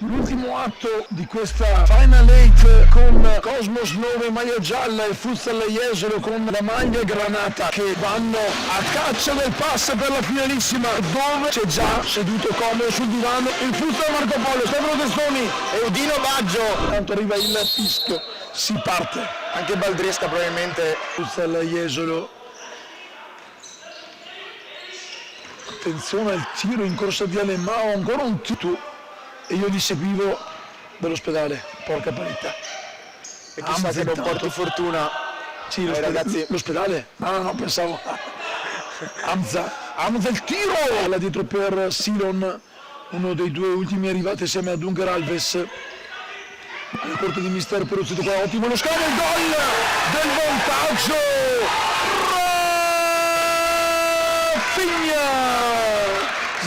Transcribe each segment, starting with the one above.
L'ultimo atto di questa Final 8 con Cosmos 9 maglia gialla e Futsal Jesolo con la maglia granata che vanno a caccia del pass per la finalissima, dove c'è già seduto comodo sul divano il Futsal Marco Polo, Stefano Testoni e Udino Baggio. Tanto arriva il fischio, si parte. Anche Baldresca probabilmente. Futsal Jesolo. Attenzione al tiro in corsa di Alemao, ancora un tiro. E io li seguivo dall'ospedale, porca parità. E chissà che non porti fortuna. Sì, ragazzi. L'ospedale? No, pensavo. Hamza il tiro! Là dietro per Silon, uno dei due ultimi arrivati assieme a Dunker Alves. Alla corte di Mister Peruzzi, qua ottimo lo scambio, il gol del vantaggio! Rafinha!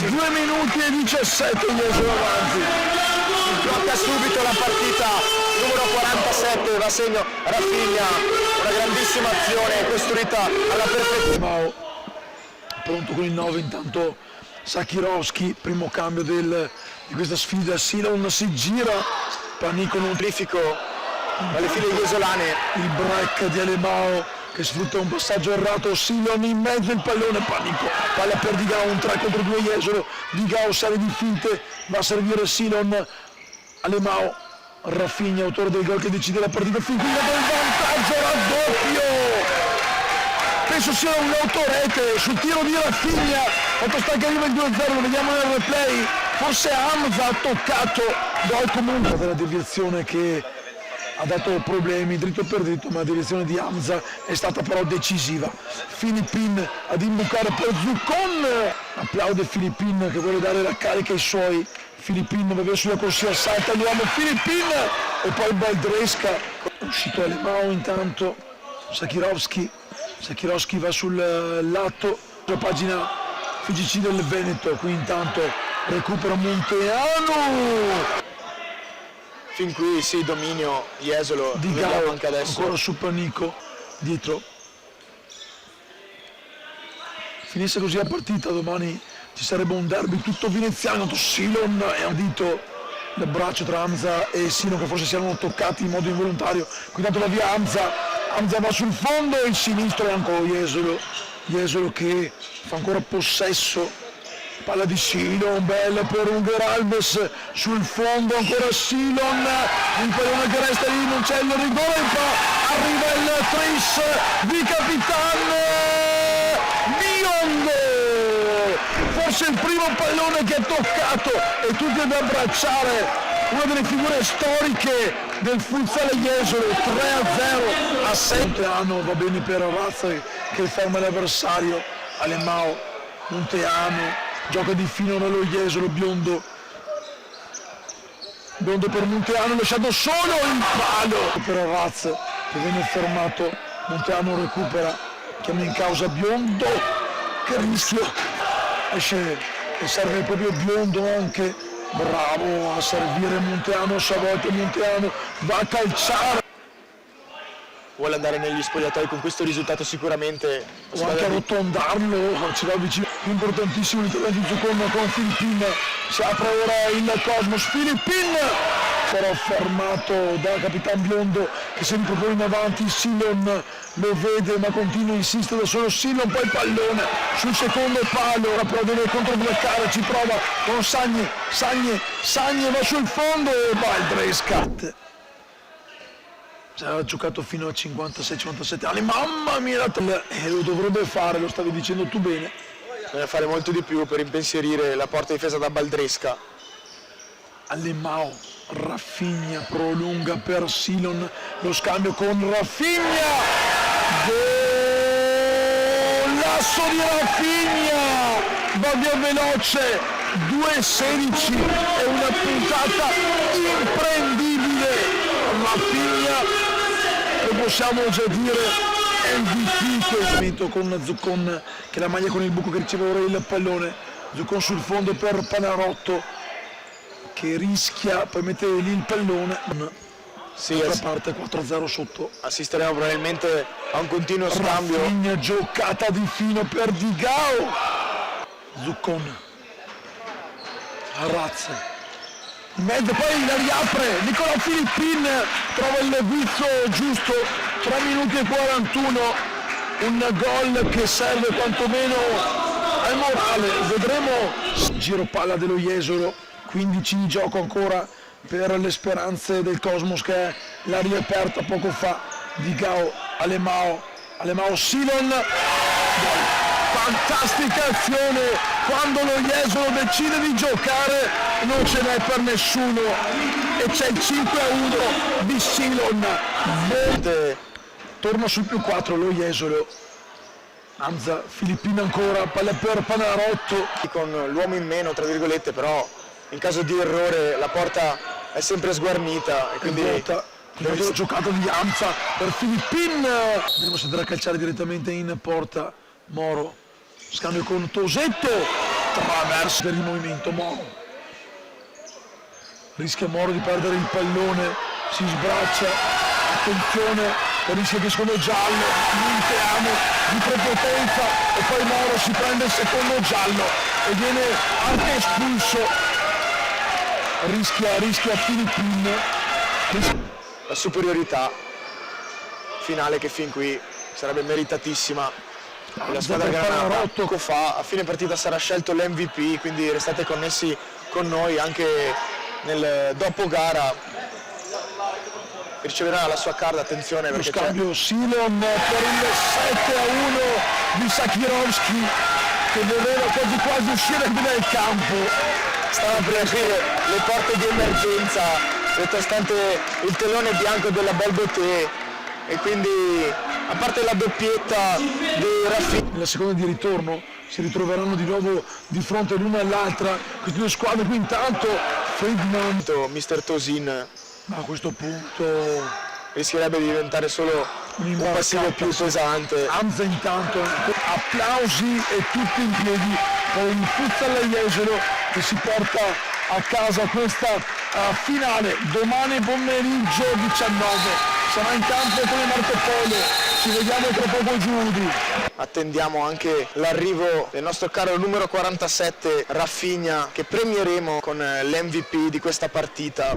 2 minuti e 17 Jesolo avanti. Blocca subito la partita, numero 47, va a segno Rafinha, una grandissima azione costruita alla perfezione. Pronto con il 9, intanto Sakirovski, primo cambio di questa sfida. Silon si gira, Panico non Amplifico dalle file jesolane. Il break di Alemao che sfrutta un passaggio errato, Silon in mezzo il pallone, Panico, palla per Digao, un 3 contro 2 Jesolo, Digao serie di finte, va a servire Silon, Alemao, Rafinha, autore del gol che decide la partita, fin qui del vantaggio, raddoppio! Penso sia un autorete sul tiro di Rafinha, quanto sta che arriva il 2-0, lo vediamo nel replay, forse Hamza ha toccato, gol comunque della deviazione che ha dato problemi dritto per dritto, ma la direzione di Hamza è stata però decisiva. Filippin ad imbucare per Zuccon, applaude Filippin che vuole dare la carica ai suoi. Filippin va verso la corsia, salta l'uomo Filippin e poi Baldresca, è uscito Alemao intanto, Sakirovski va sul lato, la pagina FGC del Veneto, qui intanto recupera Monteano. Fin qui sì, dominio Jesolo, Digao anche adesso. Ancora su Panico, dietro. Finisse così la partita, domani ci sarebbe un derby tutto veneziano, Silon e ha dito il braccio tra Hamza e Silon che forse si erano toccati in modo involontario. Qui tanto va via Hamza va sul fondo e il sinistro è ancora Jesolo che fa ancora possesso. Palla di Silon, bella per Dunker Alves sul fondo, ancora Silon, il pallone che resta lì, non c'è il rigore, arriva il tris di Capitan Biondo, forse il primo pallone che ha toccato e tutti ad abbracciare una delle figure storiche del futsal Jesolo, 3-0 a 7. Va bene per Razza che ferma l'avversario, Alemao, Monteano. Gioca di fino nello Jesolo, Biondo per Monteano, lasciato solo il palo per Arraz che viene fermato, Monteano recupera, chiama in causa Biondo, che rischio, esce e serve proprio Biondo anche, bravo a servire Monteano, stavolta Monteano va a calciare. Vuole andare negli spogliatoi con questo risultato sicuramente. O anche arrotondarlo, ci va vicino, importantissimo l'intervento di Zuccon con Filippin, si apre ora il Cosmos, Filippin però fermato da Capitan Biondo che si ripropone in avanti, Silon lo vede ma continua a insistere da solo Silon, poi pallone sul secondo palo, ora però deve controbloccare, ci prova con Sagne va sul fondo e Baldresca. Ha giocato fino a 56-57 anni, mamma mia, lo dovrebbe fare, lo stavi dicendo tu bene. Deve fare molto di più per impensierire la porta difesa da Baldresca. Alemao, Rafinha prolunga per Silon, lo scambio con Rafinha, golasso di Rafinha, va via veloce, 2-16, è una puntata imprendibile. Rafinha, lo possiamo già dire, MVP con Zuccon che è la maglia con il buco che riceve ora il pallone, Zuccon sul fondo per Panarotto che rischia, poi mette lì il pallone, sì, parte 4-0 sotto. Assisteremo probabilmente a un continuo scambio. Rafinha, giocata di fino per Digao, Zuccon, Arraz, in mezzo, poi la riapre, Nicola Filippin trova il guizzo giusto, 3 minuti e 41, un gol che serve quantomeno al morale. Vedremo giro palla dello Jesolo, 15 di gioco ancora per le speranze del Cosmos, che è la riaperta poco fa di Gao Alemao Silon. Fantastica azione, quando lo Jesolo decide di giocare non ce n'è per nessuno e c'è il 5-1 di Silon. Torna sul più 4 lo Jesolo. Anza, Filippino ancora, palla per Panarotto. Con l'uomo in meno, tra virgolette, però in caso di errore la porta è sempre sguarnita e quindi la giocata di Anza per Filippin. Vedremo se andrà a calciare direttamente in porta Moro. Scambio con Tosetto, traverso per il movimento Moro. Rischia Moro di perdere il pallone, si sbraccia, attenzione, rischia che secondo giallo, amo di prepotenza e poi Moro si prende il secondo giallo e viene anche espulso. Rischia Filippin. La superiorità finale che fin qui sarebbe meritatissima. La squadra granata poco fa, a fine partita sarà scelto l'MVP, quindi restate connessi con noi anche nel dopo gara. Riceverà la sua card, attenzione Lo perché scambio Silon per il 7-1 di Sakirovski, che voleva quasi uscire dal campo. stava per aprire le porte di emergenza, rettostante il telone bianco della Belbetè, e quindi a parte la doppietta di Rafinha. Nella seconda di ritorno si ritroveranno di nuovo di fronte l'una all'altra queste due squadre. Qui intanto Friedman, Mister Tosin, a questo punto rischierebbe di diventare solo un passivo più pesante. Anza intanto, applausi e tutti in piedi per il Futsal Jesolo che si porta a casa questa finale domani pomeriggio 19. Sarà in campo come Marco Polo, ci vediamo tra poco Giudi. Attendiamo anche l'arrivo del nostro caro numero 47 Rafinha, che premieremo con l'MVP di questa partita.